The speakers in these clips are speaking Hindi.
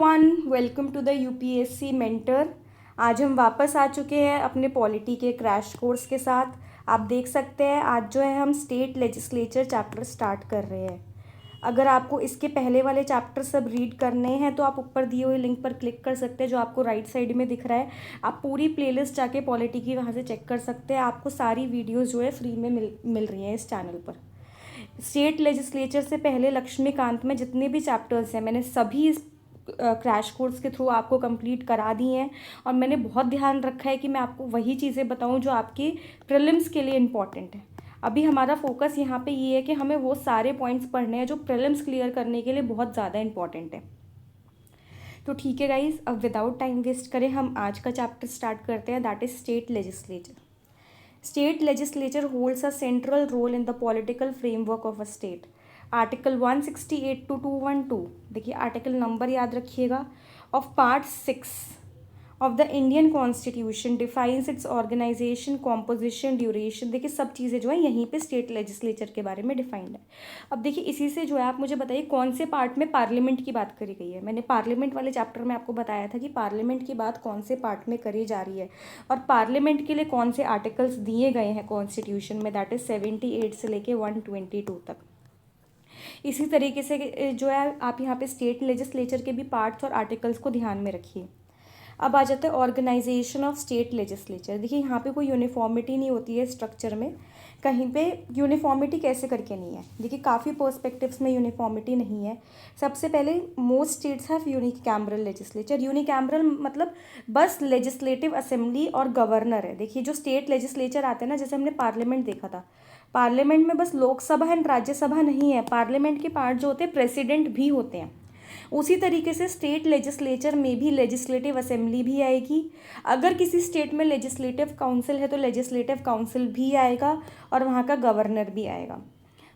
One welcome to the UPSC mentor. आज हम वापस आ चुके हैं अपने पॉलिटी के क्रैश कोर्स के साथ। आप देख सकते हैं आज जो है हम स्टेट लेजिस्लेचर चैप्टर स्टार्ट कर रहे हैं। अगर आपको इसके पहले वाले चैप्टर सब रीड करने हैं तो आप ऊपर दिए हुए लिंक पर क्लिक कर सकते हैं जो आपको राइट साइड में दिख रहा है। आप पूरी प्लेलिस्ट जाके पॉलिटी की वहाँ से चेक कर सकते हैं। आपको सारी वीडियोज़ जो है फ्री में मिल रही हैं इस चैनल पर। स्टेट लेजिस्लेचर से पहले लक्ष्मीकांत में जितने भी चैप्टर्स हैं मैंने सभी इस क्रैश कोर्स के थ्रू आपको कंप्लीट करा दी हैं। और मैंने बहुत ध्यान रखा है कि मैं आपको वही चीज़ें बताऊं जो आपके प्रीलिम्स के लिए इम्पॉर्टेंट है। अभी हमारा फोकस यहाँ पे ये है कि हमें वो सारे पॉइंट्स पढ़ने हैं जो प्रीलिम्स क्लियर करने के लिए बहुत ज़्यादा इंपॉर्टेंट है। तो ठीक है गाइज, अब विदाउट टाइम वेस्ट करें हम आज का चैप्टर स्टार्ट करते हैं, that is state legislature. State legislature holds a central role in the political framework of a state. Article 168 to 212, देखिए आर्टिकल नंबर याद रखिएगा, of part 6 of the Indian constitution defines its organisation, composition, duration. देखिए सब चीज़ें जो है यहीं पे स्टेट लेजिस्लेचर के बारे में डिफाइंड है। अब देखिए इसी से जो है आप मुझे बताइए कौन से पार्ट में पार्लियामेंट की बात करी गई है। मैंने पार्लियामेंट वाले चैप्टर में आपको बताया था कि पार्लियामेंट की बात कौन से पार्ट में करी जा रही है और पार्लियामेंट के लिए कौन से आर्टिकल्स दिए गए हैं कॉन्स्टिट्यूशन में, दैट इज 78 से लेके 122 तक। इसी तरीके से जो है आप यहाँ पे स्टेट लेजिस्लेचर के भी पार्ट्स और आर्टिकल्स को ध्यान में रखिए। अब आ जाता है ऑर्गेनाइजेशन ऑफ स्टेट लेजिस्लेचर। देखिए यहाँ पे कोई यूनिफॉर्मिटी नहीं होती है स्ट्रक्चर में, कहीं पे यूनिफॉर्मिटी कैसे करके नहीं है। देखिए काफ़ी पर्सपेक्टिव्स में यूनिफॉर्मिटी नहीं है। सबसे पहले most states have unicameral legislature. Unicameral मतलब बस लेजिस्लेटिव असेंबली और गवर्नर है। देखिए जो स्टेट लेजिस्लेचर आते हैं ना, जैसे हमने पार्लियामेंट देखा था, पार्लियामेंट में बस लोकसभा एंड राज्यसभा नहीं है, पार्लियामेंट के पार्ट जो होते हैं प्रेसिडेंट भी होते हैं। उसी तरीके से स्टेट लेजिस्लेचर में भी लेजिस्लेटिव असेंबली भी आएगी। अगर किसी स्टेट में लेजिस्लेटिव काउंसिल है तो लेजिस्लेटिव काउंसिल भी आएगा और वहाँ का गवर्नर भी आएगा।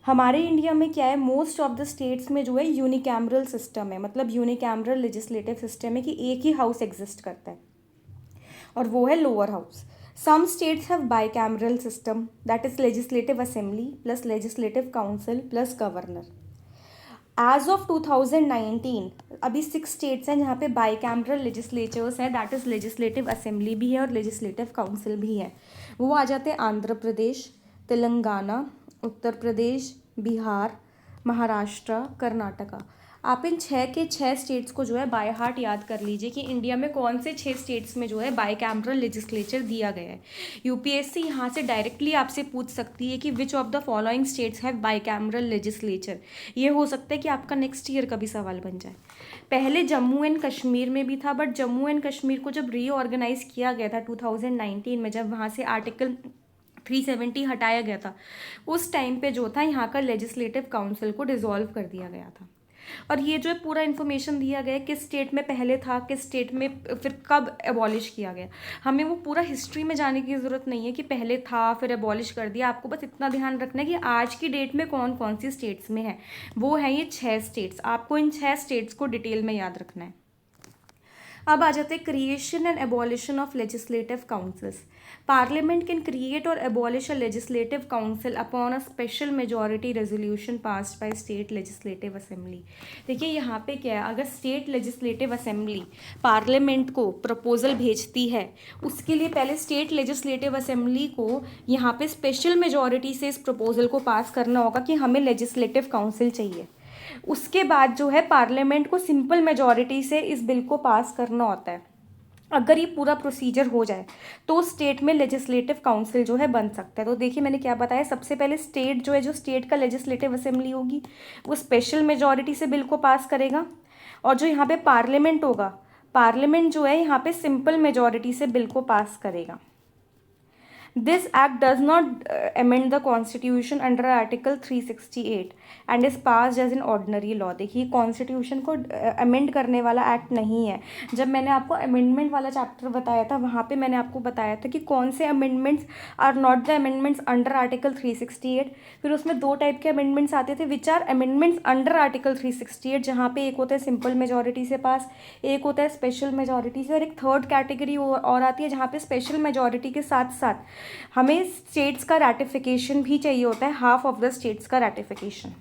हमारे इंडिया में क्या है, मोस्ट ऑफ द स्टेट्स में जो है यूनिकैमरल सिस्टम है, मतलब यूनिकैमरल लेजिस्लेटिव सिस्टम है कि एक ही हाउस एग्जिस्ट करता है और वो है lower house. Some states have bicameral system, that is legislative assembly plus legislative council plus governor. As of 2019 अभी 6 स्टेट्स हैं जहाँ पे बाईकैमरल लेजिस्लेचर्स हैं, दैट इज़ लेजिस्लेटिव असेंबली भी है और लेजिस्लेटिव काउंसिल भी है। वो आ जाते हैं आंध्र प्रदेश, तेलंगाना, उत्तर प्रदेश, बिहार, महाराष्ट्र, कर्नाटका। आप इन 6 के 6 स्टेट्स को जो है बाय हार्ट याद कर लीजिए कि इंडिया में कौन से 6 स्टेट्स में जो है बाईकैमरल लेजिस्लेचर दिया गया है। यूपीएससी यहाँ से डायरेक्टली आपसे पूछ सकती है कि which of the following states have bicameral legislature. ये हो सकता है कि आपका नेक्स्ट ईयर का भी सवाल बन जाए। पहले जम्मू एंड कश्मीर में भी था, बट जम्मू एंड कश्मीर को जब रीऑर्गेनाइज किया गया था 2019 में, जब वहाँ से आर्टिकल 370 हटाया गया था, उस टाइम पे जो था यहाँ का लेजिस्लेटिव काउंसिल को डिसॉल्व कर दिया गया था। और ये जो है पूरा इन्फॉर्मेशन दिया गया है किस स्टेट में पहले था, किस स्टेट में फिर कब एबॉलिश किया गया। हमें वो पूरा हिस्ट्री में जाने की ज़रूरत नहीं है कि पहले था फिर एबॉलिश कर दिया। आपको बस इतना ध्यान रखना है कि आज की डेट में कौन कौन सी स्टेट्स में है। वो है ये 6 स्टेट्स, आपको इन 6 स्टेट्स को डिटेल में याद रखना है। अब आ जाते हैं creation and abolition of legislative councils. Parliament can create और abolish a legislative council upon a special majority resolution passed by state legislative assembly. देखिए यहाँ पे क्या है, अगर स्टेट लेजिस्लेटिव असेंबली पार्लियामेंट को प्रपोजल भेजती है, उसके लिए पहले स्टेट लेजिस्लेटिव असेंबली को यहाँ पे स्पेशल मेजॉरिटी से इस प्रपोजल को पास करना होगा कि हमें लेजिस्लेटिव काउंसिल चाहिए। उसके बाद जो है पार्लियामेंट को सिंपल मेजॉरिटी से इस बिल को पास करना होता है। अगर ये पूरा प्रोसीजर हो जाए तो स्टेट में लेजिस्लेटिव काउंसिल जो है बन सकता है। तो देखिए मैंने क्या बताया, सबसे पहले स्टेट जो है, जो स्टेट का लेजिस्लेटिव असेंबली होगी वो स्पेशल मेजॉरिटी से बिल को पास करेगा, और जो यहाँ पे पार्लियामेंट होगा, पार्लियामेंट जो है यहाँ पे सिंपल मेजॉरिटी से बिल को पास करेगा। This act does not amend the constitution under article 368 and is passed as an ordinary law। देखिए कॉन्स्टिट्यूशन को अमेंड करने वाला एक्ट नहीं है। जब मैंने आपको अमेंडमेंट वाला चैप्टर बताया था वहाँ पे मैंने आपको बताया था कि कौन से amendments are not the amendments under article 368। फिर उसमें 2 टाइप के अमेंडमेंट्स आते थे which are amendments under article 368, जहाँ पे एक होता है सिंपल मेजॉरिटी से पास, एक होता है स्पेशल मेजॉरिटी से, और एक थर्ड कैटेगरी और आती है जहाँ पे स्पेशल मेजॉरिटी के साथ साथ हमें स्टेट्स का रैटिफिकेशन भी चाहिए होता है, हाफ ऑफ द स्टेट्स का रैटिफिकेशन।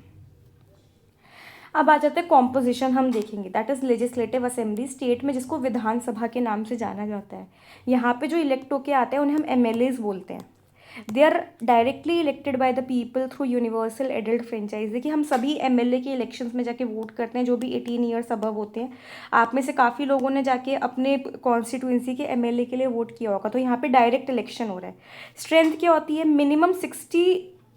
अब आ जाते हैं कॉम्पोजिशन, हम देखेंगे that is legislative assembly, state में जिसको विधानसभा के नाम से जाना जाता है। यहाँ पे जो इलेक्ट होके आते हैं उन्हें हम एमएलएज बोलते हैं। They are directly elected by the people through universal adult franchise. देखिए हम सभी एमएलए के इलेक्शंस में जाके वोट करते हैं जो भी 18 ईयर्स अबव होते हैं। आप में से काफ़ी लोगों ने जाके अपने कॉन्स्टिट्यूंसी के एमएलए के लिए वोट किया होगा, तो यहाँ पे डायरेक्ट इलेक्शन हो रहा है। स्ट्रेंथ क्या होती है, मिनिमम 60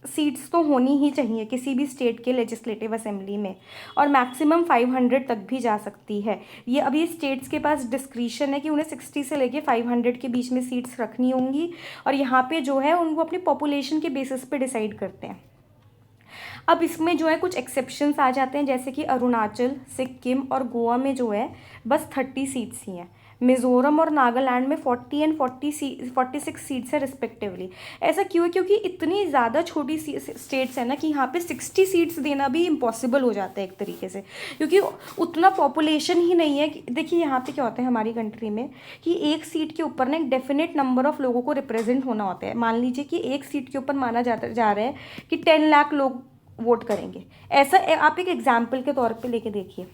सीट्स तो होनी ही चाहिए किसी भी स्टेट के लेजिस्लेटिव असेंबली में, और मैक्सिमम 500 तक भी जा सकती है। ये अभी स्टेट्स के पास डिस्क्रिशन है कि उन्हें 60 से लेके 500 के बीच में सीट्स रखनी होंगी, और यहाँ पे जो है उनको अपनी पॉपुलेशन के बेसिस पे डिसाइड करते हैं। अब इसमें जो है कुछ एक्सेप्शंस आ जाते हैं, जैसे कि अरुणाचल, सिक्किम और गोवा में जो है बस 30 सीट्स ही हैं। मिज़ोरम और नागालैंड में 40 एंड 46 सीट्स है रिस्पेक्टिवली। ऐसा क्यों है, क्योंकि इतनी ज़्यादा छोटी स्टेट्स है ना कि यहाँ पे 60 सीट्स देना भी इम्पॉसिबल हो जाता है एक तरीके से, क्योंकि उतना पॉपुलेशन ही नहीं है। देखिए यहाँ पे क्या होता है हमारी कंट्री में कि एक सीट के ऊपर ना एक डेफिनेट नंबर ऑफ लोगों को रिप्रेजेंट होना होता है। मान लीजिए कि एक सीट के ऊपर माना जा रहा है कि 10 लाख लोग वोट करेंगे, ऐसा आप एक एग्जाम्पल के तौर पे लेके देखिए,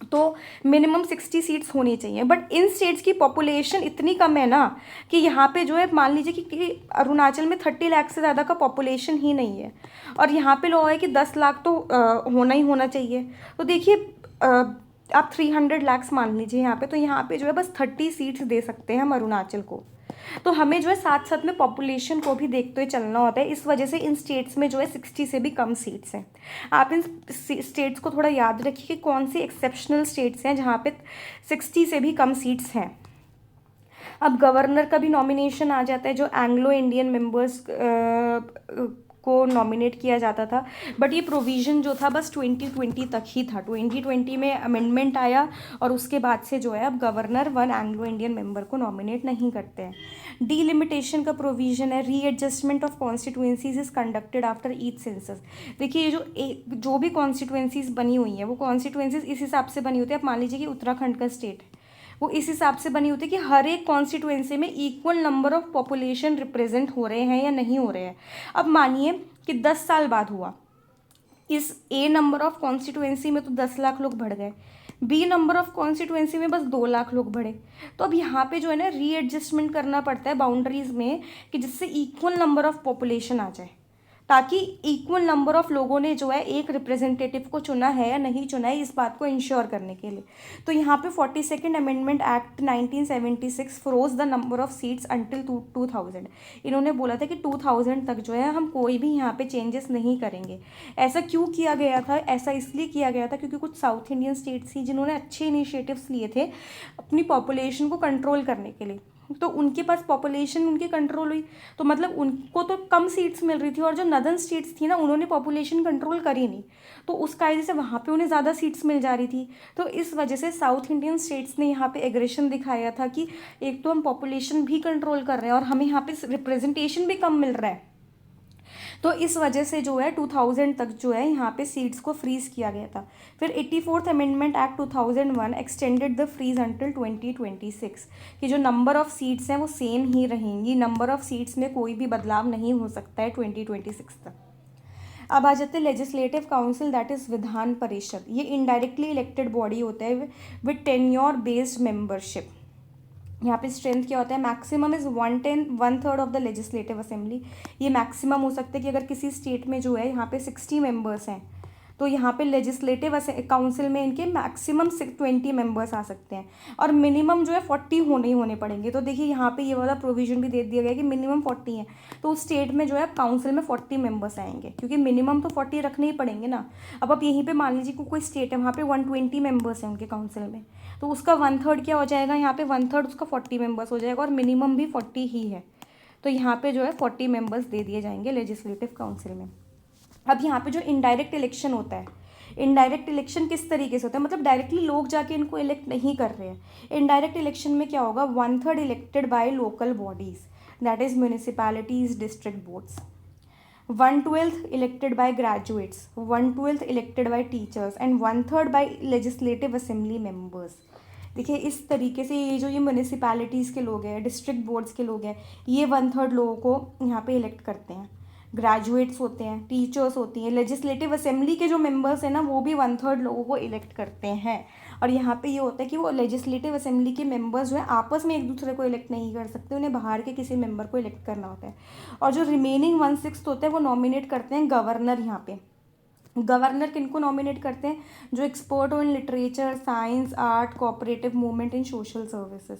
तो मिनिमम 60 सीट्स होनी चाहिए। बट इन स्टेट्स की पॉपुलेशन इतनी कम है ना कि यहाँ पे जो है मान लीजिए कि अरुणाचल में 30 लाख से ज़्यादा का पॉपुलेशन ही नहीं है, और यहाँ पे लोग है कि 10 लाख तो होना ही होना चाहिए। तो देखिए आप 300 लाख मान लीजिए यहाँ पे, तो यहाँ पे जो है बस 30 सीट्स दे सकते हैं हम अरुणाचल को। तो हमें जो है साथ साथ में पॉपुलेशन को भी देखते हुए चलना होता है, इस वजह से इन स्टेट्स में जो है 60 से भी कम सीट्स हैं। आप इन स्टेट्स को थोड़ा याद रखिए कि कौन सी एक्सेप्शनल स्टेट्स हैं जहाँ पे 60 से भी कम सीट्स हैं। अब गवर्नर का भी नॉमिनेशन आ जाता है, जो एंग्लो इंडियन मेंबर्स को नॉमिनेट किया जाता था, बट ये प्रोविज़न जो था बस 2020 तक ही था। 2020 में अमेंडमेंट आया और उसके बाद से जो है अब गवर्नर 1 एंग्लो इंडियन मेंबर को नॉमिनेट नहीं करते हैं। डीलिमिटेशन का प्रोविज़न है, readjustment of constituencies is conducted after each census. देखिए ये जो भी कॉन्स्टिट्यूएंसीज बनी हुई हैं वो कॉन्स्टिट्यूएंसीज इस हिसाब से बनी होती है। आप मान लीजिए कि उत्तराखंड का स्टेट है, वो इस हिसाब से बनी होती है कि हर एक कॉन्स्टिट्यूएंसी में equal number of population represent हो रहे हैं या नहीं हो रहे हैं। अब मानिए कि 10 साल बाद हुआ, इस ए नंबर ऑफ कॉन्स्टिट्यूएंसी में तो 10 लाख लोग बढ़ गए, बी नंबर ऑफ कॉन्स्टिट्यूएंसी में बस 2 लाख लोग बढ़े। तो अब यहाँ पे जो है ना रीएडजस्टमेंट करना पड़ता है बाउंड्रीज में कि जिससे इक्वल नंबर ऑफ पॉपुलेशन आ जाए, ताकि इक्वल नंबर ऑफ लोगों ने जो है एक रिप्रेजेंटेटिव को चुना है या नहीं चुना है, इस बात को इंश्योर करने के लिए। तो यहाँ पे 42nd amendment act 1976 froze the number of seats until 2000। इन्होंने बोला था कि 2000 तक जो है हम कोई भी यहाँ पे चेंजेस नहीं करेंगे। ऐसा क्यों किया गया था, ऐसा इसलिए किया गया था क्योंकि कुछ साउथ इंडियन स्टेट्स थी जिन्होंने अच्छे इनिशिएटिव्स लिए थे अपनी पॉपुलेशन को कंट्रोल करने के लिए, तो उनके पास पॉपुलेशन उनकी कंट्रोल हुई, तो मतलब उनको तो कम सीट्स मिल रही थी, और जो नदर्न स्टेट्स थी ना उन्होंने पॉपुलेशन कंट्रोल करी नहीं, तो उस कायदे से वहाँ पे उन्हें ज़्यादा सीट्स मिल जा रही थी। तो इस वजह से साउथ इंडियन स्टेट्स ने यहाँ पे एग्रेशन दिखाया था कि एक तो हम पॉपुलेशन भी कंट्रोल कर रहे हैं और हमें यहाँ पे रिप्रेजेंटेशन भी कम मिल रहा है। तो इस वजह से जो है 2000 तक जो है यहाँ पे सीट्स को फ्रीज़ किया गया था। फिर 84th amendment act 2001 extended the freeze until 2026 कि जो नंबर ऑफ सीट्स हैं वो सेम ही रहेंगी, नंबर ऑफ सीट्स में कोई भी बदलाव नहीं हो सकता है 2026 तक। अब आ जाते हैं legislative council that is Vidhan Parishad. ये इनडायरेक्टली इलेक्टेड बॉडी होता है विद टेन्योर बेस्ड मेंबरशिप। यहाँ पे स्ट्रेंथ क्या होता है, maximum is 1/3 of the legislative assembly. ये मैक्सिमम हो सकता है कि अगर किसी स्टेट में जो है यहाँ पे 60 मेंबर्स हैं तो यहाँ पे लेजिस्लेटिव काउंसिल में इनके मैक्सिमम 20 मेंबर्स आ सकते हैं, और मिनिमम जो है 40 होने ही होने पड़ेंगे। तो देखिए यहाँ पे ये वाला प्रोविजन भी दे दिया गया कि मिनिमम 40 है, तो उस स्टेट में जो है काउंसिल में 40 मेंबर्स आएंगे, क्योंकि मिनिमम तो 40 रखने ही पड़ेंगे ना। अब आप यहीं पे मान लीजिए कोई स्टेट है वहाँ पे 120 मेंबर्स हैं उनके काउंसिल में, तो उसका 1/3 क्या हो जाएगा, यहाँ पे 1/3 उसका 40 मेंबर्स हो जाएगा, और मिनिमम भी 40 ही है, तो यहाँ पे जो है 40 मेंबर्स दे दिए जाएंगे लेजिस्लेटिव काउंसिल में। अब यहाँ पे जो इनडायरेक्ट इलेक्शन होता है, इनडायरेक्ट इलेक्शन किस तरीके से होता है, मतलब डायरेक्टली लोग जाके इनको इलेक्ट नहीं कर रहे हैं। इनडायरेक्ट इलेक्शन में क्या होगा, 1/3 elected by local bodies that is municipalities, district boards, 1/12 elected by graduates, 1/12 elected by teachers and 1/3 by legislative assembly members. देखिए इस तरीके से ये जो ये म्यूनिसिपैलिटीज़ के लोग हैं, डिस्ट्रिक्ट बोर्ड्स के लोग हैं, ये 1/3 लोगों को यहाँ पे इलेक्ट करते हैं। ग्रेजुएट्स होते हैं, टीचर्स होती हैं। लेजिस्लेटिव असेंबली के जो मेंबर्स हैं ना, वो भी 1/3 लोगों को इलेक्ट करते हैं। और यहाँ पे ये होता है कि वो लेजिस्लेटिव असेंबली के मेंबर्स जो है आपस में एक दूसरे को इलेक्ट नहीं कर सकते, उन्हें बाहर के किसी मेंबर को इलेक्ट करना होता है। और जो रिमेनिंग 1/6 होते हैं वो नॉमिनेट करते हैं गवर्नर। यहाँ पे गवर्नर किनको नॉमिनेट करते हैं? जो एक्सपर्ट हो in literature, science, art, cooperative movement in social services.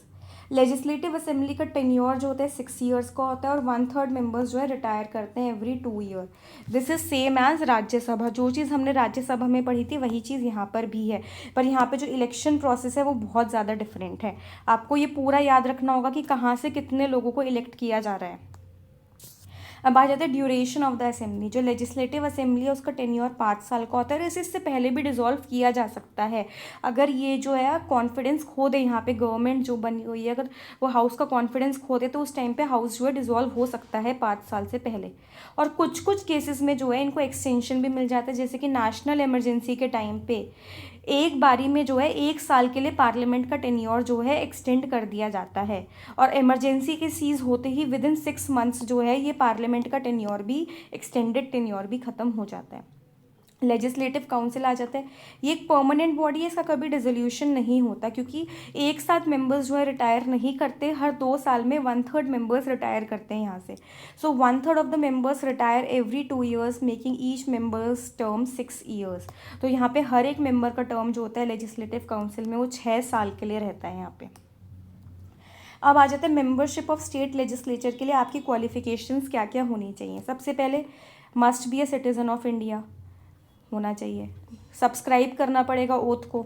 Legislative assembly का टेन्योर जो होता है 6 ईयर्स का होता है, और 1/3 मेंबर्स जो है रिटायर करते हैं every 2 year. This is same as Rajya Sabha. जो चीज़ हमने राज्यसभा में पढ़ी थी वही चीज़ यहाँ पर भी है, पर यहाँ पे जो इलेक्शन प्रोसेस है वो बहुत ज़्यादा डिफरेंट है। आपको ये पूरा याद रखना होगा कि कहाँ से कितने लोगों को इलेक्ट किया जा रहा है। अब आ जाता है ड्यूरेशन ऑफ द असेंबली। जो लेजिस्लेटिव असेंबली है उसका टेन्योर 5 साल का होता है, और इससे पहले भी डिसॉल्व किया जा सकता है अगर ये जो है कॉन्फिडेंस खो दे। यहाँ पे गवर्नमेंट जो बनी हुई है अगर वो हाउस का कॉन्फिडेंस खो दे तो उस टाइम पे हाउस जो है डिसॉल्व हो सकता है 5 साल से पहले। और कुछ कुछ केसेस में जो है इनको एक्सटेंशन भी मिल जाता है, जैसे कि नेशनल इमरजेंसी के टाइम पे एक बारी में जो है 1 साल के लिए पार्लियामेंट का टेन्योर जो है एक्सटेंड कर दिया जाता है। और इमरजेंसी के सीज होते ही विदिन 6 मंथ्स जो है ये पार्लियामेंट का टेन्योर भी, एक्सटेंडेड टेन्योर भी ख़त्म हो जाता है। लेजिस्लेटिव काउंसिल आ जाता है। ये एक परमानेंट बॉडी है, इसका कभी डिसोल्यूशन नहीं होता, क्योंकि एक साथ मेंबर्स जो है रिटायर नहीं करते, हर 2 साल में 1/3 मेंबर्स रिटायर करते हैं यहाँ से। सो 1/3 of the members retire every 2 years, making each members term 6 years. तो यहाँ पे हर एक मेंबर का टर्म जो होता है लेजिस्लेटिव काउंसिल में वो 6 साल के लिए रहता है यहाँ पे। अब आ जाता है मेंबरशिप ऑफ स्टेट लेजिस्लेचर के लिए आपकी क्वालिफिकेशंस क्या क्या होनी चाहिए। सबसे पहले must be A citizen of India होना चाहिए, सब्सक्राइब करना पड़ेगा ओथ को,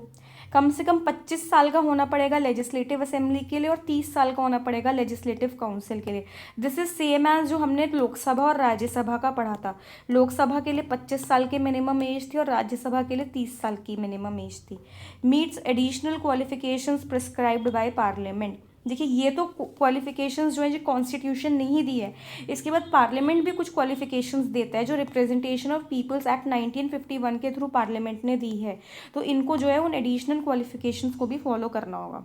कम से कम 25 साल का होना पड़ेगा लेजिस्लेटिव असेंबली के लिए, और 30 साल का होना पड़ेगा लेजिस्लेटिव काउंसिल के लिए। दिस इज सेम एज जो हमने लोकसभा और राज्यसभा का पढ़ा था। लोकसभा के लिए 25 साल की मिनिमम एज थी और राज्यसभा के लिए 30 साल की मिनिमम एज थी। Meets additional qualifications prescribed by parliament. देखिए ये तो क्वालिफिकेशंस जो है जो कॉन्स्टिट्यूशन ने ही दी है, इसके बाद पार्लियामेंट भी कुछ क्वालिफिकेशंस देता है जो रिप्रेजेंटेशन ऑफ पीपल्स एक्ट 1951 के थ्रू पार्लियामेंट ने दी है। तो इनको जो है उन एडिशनल क्वालिफिकेशंस को भी फॉलो करना होगा।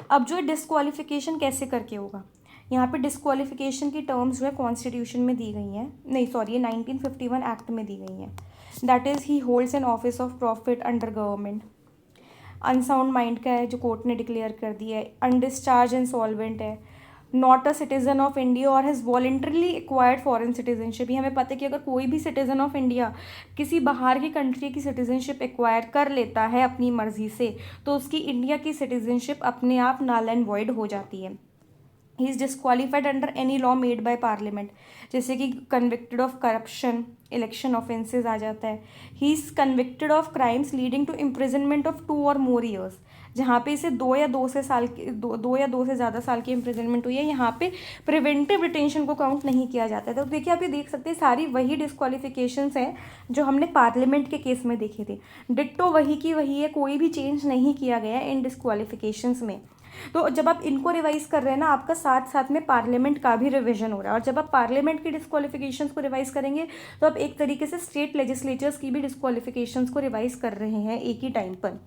अब जो है डिस्क्वालिफिकेशन कैसे करके होगा, यहाँ पे डिस्क्वालिफिकेशन की टर्म्स जो है कॉन्स्टिट्यूशन में दी गई हैं, नहीं सॉरी ये 1951 एक्ट में दी गई हैं। That is he holds an office of profit under government. Unsound mind का है जो कोर्ट ने डिक्लेयर कर दिया है। अनडिस्चार्ज इंसॉल्वेंट है। Not a citizen of India और has voluntarily acquired foreign citizenship. ये हमें पता है कि अगर कोई भी सिटीजन ऑफ इंडिया किसी बाहर की कंट्री की सिटीजनशिप एक्वायर कर लेता है अपनी मर्जी से, तो उसकी इंडिया की सिटीजनशिप अपने आप नल एंड वॉइड हो जाती है। He is disqualified under any law made by parliament, जैसे कि convicted of corruption, election offences आ जाता है। He is convicted of crimes leading to imprisonment of 2 और मोर ईयर्स, जहाँ पे इसे 2 या 2 से ज़्यादा साल की इम्प्रिजनमेंट हुई है। यहाँ पे प्रिवेंटिव डिटेंशन को काउंट नहीं किया जाता है। तो देखिए आप ये देख सकते हैं सारी वही डिस्क्वालिफिकेशंस हैं जो हमने पार्लियामेंट के केस में देखे थे। डिट्टो वही की वही है, कोई भी चेंज नहीं किया गया इन डिस्क्वालिफिकेशंस में। तो जब आप इनको रिवाइज कर रहे हैं ना, आपका साथ साथ में पार्लियामेंट का भी रिवीजन हो रहा है। और जब आप पार्लियामेंट की डिस्क्वालिफिकेशंस को रिवाइज करेंगे तो आप एक तरीके से स्टेट लेजिस्लेचर्स की भी डिस्क्वालिफिकेशंस को रिवाइज कर रहे हैं एक ही टाइम पर।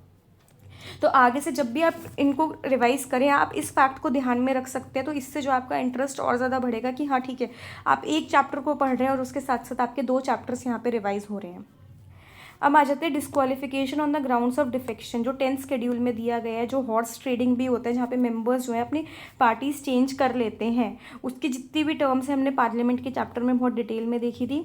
तो आगे से जब भी आप इनको रिवाइज करें आप इस फैक्ट को ध्यान में रख सकते हैं, तो इससे जो आपका इंटरेस्ट और ज़्यादा बढ़ेगा कि हाँ ठीक है आप एक चैप्टर को पढ़ रहे हैं और उसके साथ साथ आपके 2 चैप्टर्स यहाँ पे रिवाइज हो रहे हैं। अब आ जाते हैं disqualification on the grounds of defection, जो 10th शेड्यूल में दिया गया है। जो हॉर्स ट्रेडिंग भी होता है जहाँ पे मेंबर्स जो है अपनी पार्टीज चेंज कर लेते हैं, उसकी जितनी भी टर्म्स हैं हमने पार्लियामेंट के चैप्टर में बहुत डिटेल में देखी थी।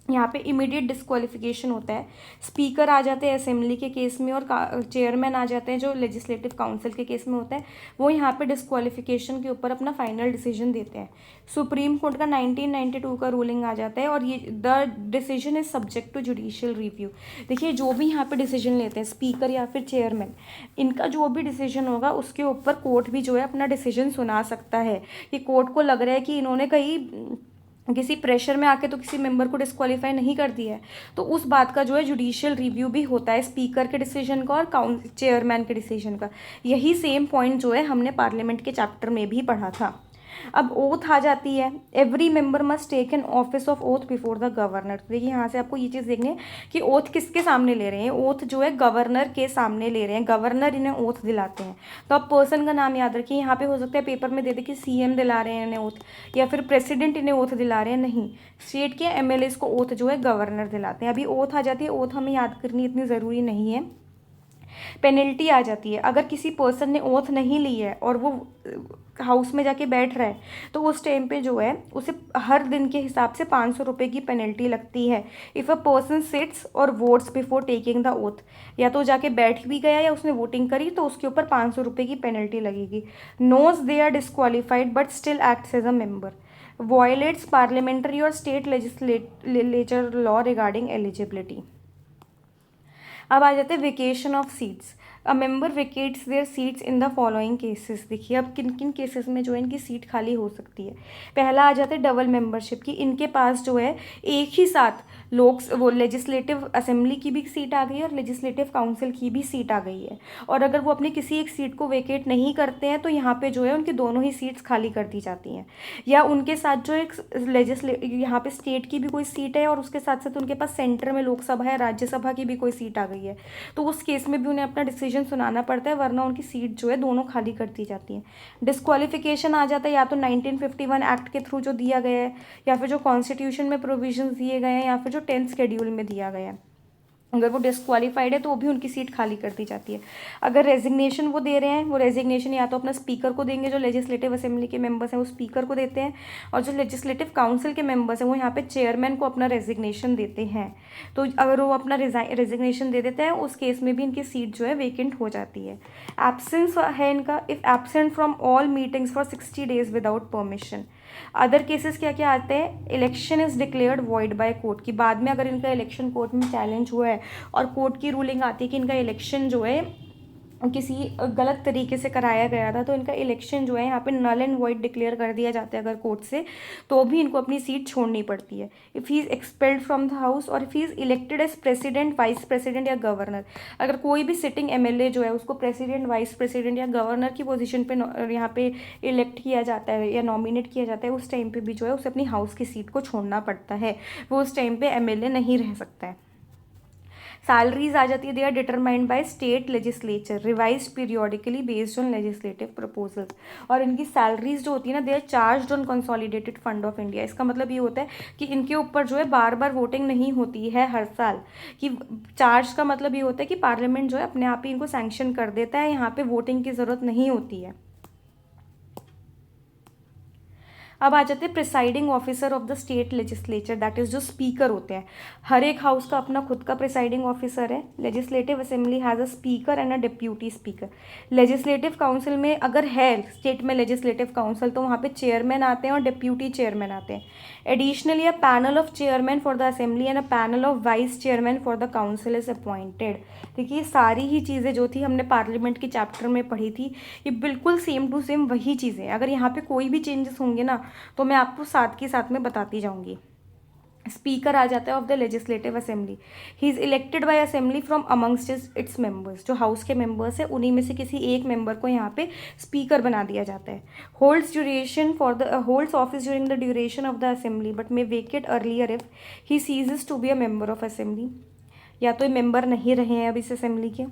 यहाँ पे इमीडिएट डिस्क्वालिफिकेशन होता है। स्पीकर आ जाते हैं असेंबली के केस में, और चेयरमैन आ जाते हैं जो लेजिस्लेटिव काउंसिल के केस में होता है। वो यहाँ पे डिस्क्वालिफिकेशन के ऊपर अपना फाइनल डिसीजन देते हैं। सुप्रीम कोर्ट का 1992 का रूलिंग आ जाता है, और ये the decision is subject to judicial review. देखिए जो भी यहाँ पे डिसीजन लेते हैं स्पीकर या फिर चेयरमैन, इनका जो भी डिसीजन होगा उसके ऊपर कोर्ट भी जो है अपना डिसीजन सुना सकता है कि कोर्ट को लग रहा है कि इन्होंने कहीं किसी प्रेशर में आके तो किसी मेंबर को डिस्क्वालीफाई नहीं कर दिया है, तो उस बात का जो है जुडिशियल रिव्यू भी होता है स्पीकर के डिसीजन का और चेयरमैन के डिसीजन का। यही सेम पॉइंट जो है हमने पार्लियामेंट के चैप्टर में भी पढ़ा था। अब ओथ आ जाती है, every member must take an office of oath before the governor. तो देखिए यहाँ से आपको ये चीज़ देखनी है कि ओथ किसके सामने ले रहे हैं, ओथ जो है गवर्नर के सामने ले रहे हैं, गवर्नर इन्हें ओथ दिलाते हैं। तो आप पर्सन का नाम याद रखिए, यहाँ पे हो सकता है पेपर में दे दे कि सीएम दिला रहे हैं इन्हें ओथ, या फिर प्रेसिडेंट इन्हें ओथ दिला रहे हैं, नहीं, स्टेट के एमएलए को ओथ जो है गवर्नर दिलाते हैं। अभी ओथ आ जाती है, ओथ हमें याद करनी इतनी ज़रूरी नहीं है। पेनल्टी आ जाती है, अगर किसी पर्सन ने ओथ नहीं ली है और वो हाउस में जाके बैठ रहा है तो उस टाइम पे जो है उसे हर दिन के हिसाब से 500 रुपये की पेनल्टी लगती है। इफ़ अ पर्सन सिट्स और votes before taking the oath, या तो जाके बैठ भी गया या उसने वोटिंग करी तो उसके ऊपर 500 रुपये की पेनल्टी लगेगी। Knows they are disqualified but still acts as a member, violates parliamentary और state legislature law regarding eligibility. अब आ जाते हैं vacation of seats. A member vacates their seats in the following cases. देखिए अब किन किन केसेस में जो है इनकी सीट खाली हो सकती है। पहला आ जाता है डबल मेंबरशिप की, इनके पास जो है एक ही साथ वो लेजिस्लेटिव असेंबली की भी सीट आ गई है और लेजिस्लेटिव काउंसिल की भी सीट आ गई है, और अगर वो अपनी किसी एक सीट को वेकेट नहीं करते हैं तो यहाँ पे जो है उनकी दोनों ही सीट्स खाली कर दी जाती हैं। या उनके साथ जो एक यहाँ पे स्टेट की भी कोई सीट है और उसके साथ साथ उनके पास सेंटर में लोकसभा या राज्यसभा की भी कोई सीट आ गई है, तो उस केस में भी उन्हें अपना डिसीजन सुनाना पड़ता है, वरना उनकी सीट जो है दोनों खाली कर दी जाती है। डिस्क्वालिफिकेशन आ जाता है या तो 1951 एक्ट के थ्रू जो दिया गया है, या फिर जो कॉन्स्टिट्यूशन में प्रोविजंस दिए गए हैं, या फिर जो 10th शेड्यूल में दिया गया है। अगर वो डिस्क्वालीफाइड है तो वो भी उनकी सीट खाली कर दी जाती है। अगर रेजिग्नेशन वो दे रहे हैं, वो रेजिग्नेशन या तो अपना स्पीकर को देंगे, जो लेजिस्लेटिव असेंबली के मेंबर्स हैं वो स्पीकर को देते हैं, और जो लेजिस्लेटिव काउंसिल के मेंबर्स हैं वो यहाँ पे चेयरमैन को अपना रेजिग्नेशन देते हैं। तो अगर वो अपना रेजिग्नेशन दे देते हैं उस केस में भी इनकी सीट जो है वेकेंट हो जाती है। एब्सेंस है इनका, if absent from all meetings for 60 days without permission. Other cases क्या क्या आते हैं, election is declared void by court, की बाद में अगर इनका इलेक्शन कोर्ट में चैलेंज हुआ है और कोर्ट की रूलिंग आती है कि इनका इलेक्शन जो है किसी गलत तरीके से कराया गया था, तो इनका इलेक्शन जो है यहाँ पे नल एंड वॉइड डिक्लेयर कर दिया जाता है अगर कोर्ट से, तो भी इनको अपनी सीट छोड़नी पड़ती है। If he is expelled from the house और if he is elected as president, vice president या गवर्नर, अगर कोई भी सिटिंग एमएलए जो है उसको प्रेसिडेंट, वाइस प्रेसिडेंट या गवर्नर की पोजीशन पे यहाँ पे इलेक्ट किया जाता है या नॉमिनेट किया जाता है, उस टाइम पे भी जो है उसे अपनी हाउस की सीट को छोड़ना पड़ता है, वो उस टाइम पे एमएलए नहीं रह सकता है। सैलरीज आ जाती है, they are determined by state legislature, revise periodically based on legislative proposals. और इनकी सैलरीज जो होती है ना, they are charge on consolidated fund of India. इसका मतलब ये होता है कि इनके ऊपर जो है बार बार वोटिंग नहीं होती है हर साल, कि चार्ज का मतलब ये होता है कि पार्लियामेंट जो है अपने आप ही इनको सैंक्शन कर देता है, यहाँ पे वोटिंग की ज़रूरत नहीं होती है। अब आ जाते हैं presiding officer of the state legislature, that is जो स्पीकर होते हैं। हर एक हाउस का अपना खुद का प्रिसाइडिंग ऑफिसर है। Legislative assembly has a speaker and a deputy speaker. Legislative council में अगर है स्टेट में लेजिस्लेटिव काउंसिल तो वहाँ पे चेयरमैन आते हैं और डिप्यूटी चेयरमैन आते हैं। Additionally a panel of chairman for the assembly and a panel of vice chairman for the council is appointed. देखिए सारी ही चीज़ें जो थी हमने पार्लियामेंट के चैप्टर में पढ़ी थी, ये बिल्कुल सेम टू सेम वही चीज़ें हैं। अगर यहाँ पे कोई भी चेंजेस होंगे ना तो मैं आपको साथ के साथ में बताती जाऊंगी। स्पीकर आ जाता है of the legislative assembly, he is elected by assembly from amongst its members. जो हाउस के मेंबर्स हैं उन्हीं में से किसी एक मेंबर को यहाँ पे स्पीकर बना दिया जाता है। Holds office during the duration of the assembly but may vacate earlier if he ceases to be a member of assembly. या तो ये मेंबर नहीं रहे हैं अब इस असेंबली के।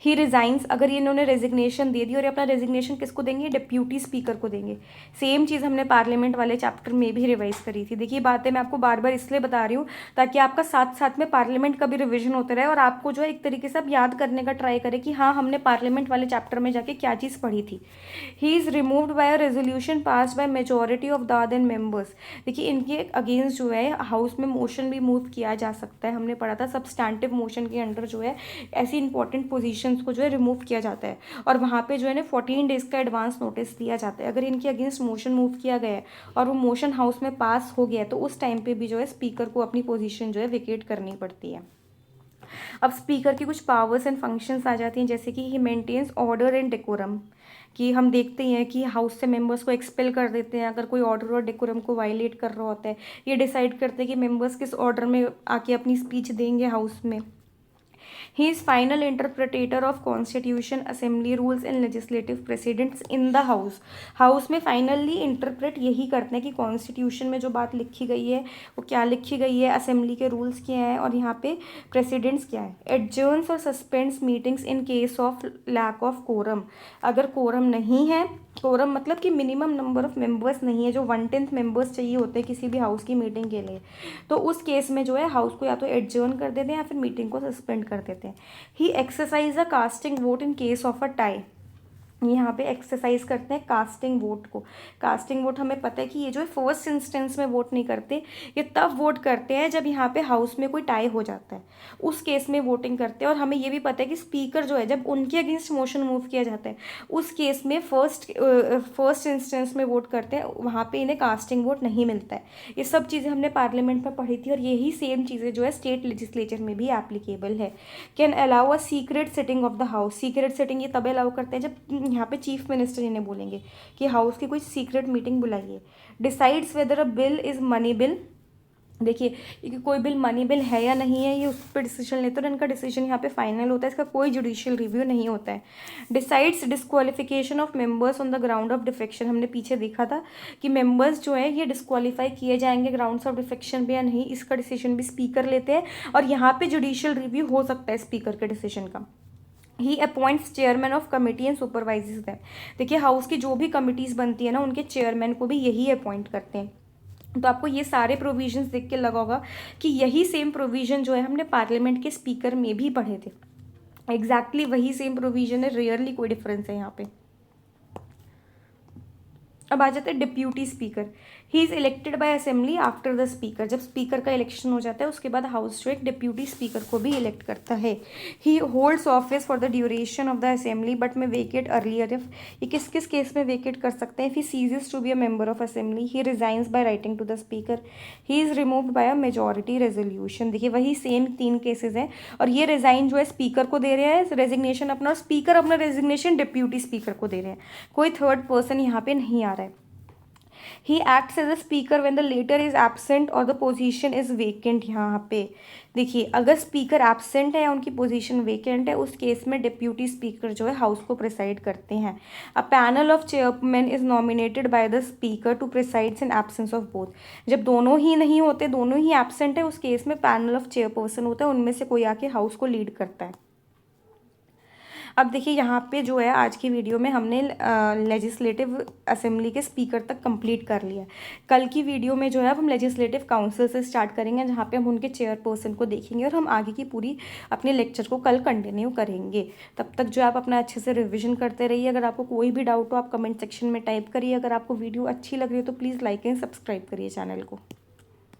ही रिज़ाइंस, अगर ये इन्होंने रेजिग्नेशन दे दी, और ये अपना रेजिग्नेशन किसको देंगे, डिप्यूटी स्पीकर को देंगे। सेम चीज़ हमने पार्लियामेंट वाले चैप्टर में भी रिवाइज करी थी। देखिए बातें मैं आपको बार बार इसलिए बता रही हूँ ताकि आपका साथ साथ में पार्लियामेंट का भी रिविजन होता रहे और आपको जो है एक तरीके से आप याद करने का ट्राई करें कि हाँ हमने पार्लियामेंट वाले चैप्टर में जाके क्या चीज़ पढ़ी थी। ही is removed by a resolution pass by majority of the other members. देखिए इनके अगेंस्ट जो है हाउस में मोशन भी मूव किया जा सकता है। हमने पढ़ा था सब्सटैंटिव मोशन के अंडर जो है ऐसी इंपॉर्टेंट पोजीशंस को जो है रिमूव किया जाता है, और वहाँ पे जो है ना 14 डेज़ का एडवांस नोटिस दिया जाता है। अगर इनके अगेंस्ट मोशन मूव किया गया है और वो मोशन हाउस में पास हो गया है तो उस टाइम पे भी जो है स्पीकर को अपनी पोजीशन जो है वेकेट करनी पड़ती है। अब स्पीकर की कुछ पावर्स एंड फंक्शंस आ जाती हैं, जैसे कि he maintains order and decorum, कि हम देखते हैं कि हाउस से मेंबर्स को एक्सपेल कर देते हैं अगर कोई ऑर्डर और डेकोरम को वायलेट कर रहा होता है। ये डिसाइड करते हैं कि मेंबर्स किस ऑर्डर में आके अपनी स्पीच देंगे हाउस में। He is final interpreter of constitution, assembly rules and legislative precedents in the house. House में फाइनली इंटरप्रेट यही करते हैं कि कॉन्स्टिट्यूशन में जो बात लिखी गई है वो क्या लिखी गई है, असेंबली के रूल्स क्या हैं और यहाँ पे प्रेसिडेंट्स क्या है। एडजर्न्स और suspends meetings in case of lack of quorum. अगर कोरम नहीं है, कोरम मतलब कि मिनिमम नंबर ऑफ मेंबर्स नहीं है, जो 1/10 मेंबर्स चाहिए होते हैं किसी भी हाउस की मीटिंग के लिए, तो उस केस में जो है हाउस को या तो एडजर्न कर देते हैं या फिर मीटिंग को सस्पेंड कर देते हैं। He exercise a casting vote in case of a tie. यहाँ पे एक्सरसाइज करते हैं कास्टिंग वोट को। कास्टिंग वोट हमें पता है कि ये जो है फर्स्ट इंस्टेंस में वोट नहीं करते, ये तब वोट करते हैं जब यहाँ पे हाउस में कोई टाई हो जाता है, उस केस में वोटिंग करते हैं। और हमें ये भी पता है कि स्पीकर जो है जब उनके अगेंस्ट मोशन मूव किया जाता है उस केस में फर्स्ट इंस्टेंस में वोट करते हैं, वहाँ पे इन्हें कास्टिंग वोट नहीं मिलता है। ये सब चीज़ें हमने पार्लियामेंट में पढ़ी थी और यही सेम चीज़ें जो है स्टेट लेजिस्लेचर में भी एप्लीकेबल है। Can allow a secret sitting of the house. Secret sitting ये तब अलाउ करते हैं जब यहाँ पे चीफ मिनिस्टर इन्हें बोलेंगे कि हाउस की कोई सीक्रेट मीटिंग बुलाइए। Decides whether a bill is money bill. देखिए कि कोई बिल मनी बिल है या नहीं है, ये उस पर डिसीजन लेते हैं और इनका डिसीजन यहाँ पे फाइनल होता है, इसका कोई जुडिशियल रिव्यू नहीं होता है। Decides disqualification of members on the ground of defection. हमने पीछे देखा था कि मेंबर्स जो है ये डिस्क्वालीफाई किए जाएंगे ग्राउंड्स ऑफ डिफेक्शन पे या नहीं, इसका डिसीजन भी स्पीकर लेते हैं और यहाँ पे जुडिशियल रिव्यू हो सकता है स्पीकर के डिसीजन का। He appoints chairman of committee and supervises them. देखिए हाउस की जो भी कमिटीज़ बनती है ना, उनके चेयरमैन को भी यही अपॉइंट करते हैं। तो आपको ये सारे प्रोविजंस देख के लगा होगा कि यही सेम प्रोविजन जो है हमने पार्लियामेंट के स्पीकर में भी पढ़े थे। एग्जैक्टली वही सेम प्रोविजन है, रेयरली कोई डिफरेंस है यहाँ पे। अब आ जाते हैं deputy speaker. He is elected by assembly after the speaker. जब स्पीकर का इलेक्शन हो जाता है उसके बाद हाउस जो एक डिप्यूटी स्पीकर को भी इलेक्ट करता है। He holds office for the duration of the assembly but may vacate earlier if. ये किस किस केस में वेकेट कर सकते हैं? If he ceases to be a member of assembly, he resigns by writing to the speaker, he is removed by a majority resolution. देखिए वही सेम 3 केसेज हैं और ये रिजाइन जो है स्पीकर को दे रहे हैं रेजिग्नेशन अपना, और स्पीकर अपना रेजिग्नेशन डिप्यूटी स्पीकर को दे रहे हैं, कोई थर्ड पर्सन यहाँ पे नहीं आ रहा है। He acts as a speaker when the latter is absent और द पोजीशन इज वेकेंट। यहाँ पे देखिए अगर स्पीकर एब्सेंट है या उनकी पोजीशन वेकेंट है, उस केस में डिप्यूटी स्पीकर जो है हाउस को प्रिसाइड करते हैं। A panel of chairman is nominated by the speaker to presides in absence of both. जब दोनों ही नहीं होते, दोनों ही एब्सेंट है, उस केस में पैनल ऑफ चेयरपर्सन होता है, उनमें से कोई आके हाउस को लीड करता है। अब देखिए यहाँ पे जो है आज की वीडियो में हमने लेजिस्लेटिव असेंबली के स्पीकर तक कंप्लीट कर लिया। कल की वीडियो में जो है अब हम लेजिस्लेटिव काउंसिल से स्टार्ट करेंगे, जहाँ पे हम उनके चेयरपर्सन को देखेंगे और हम आगे की पूरी अपने लेक्चर को कल कंटिन्यू करेंगे। तब तक जो आप अपना अच्छे से रिविजन करते रहिए। अगर आपको कोई भी डाउट हो आप कमेंट सेक्शन में टाइप करिए। अगर आपको वीडियो अच्छी लग रही है तो प्लीज़ लाइक एंड सब्सक्राइब करिए चैनल को।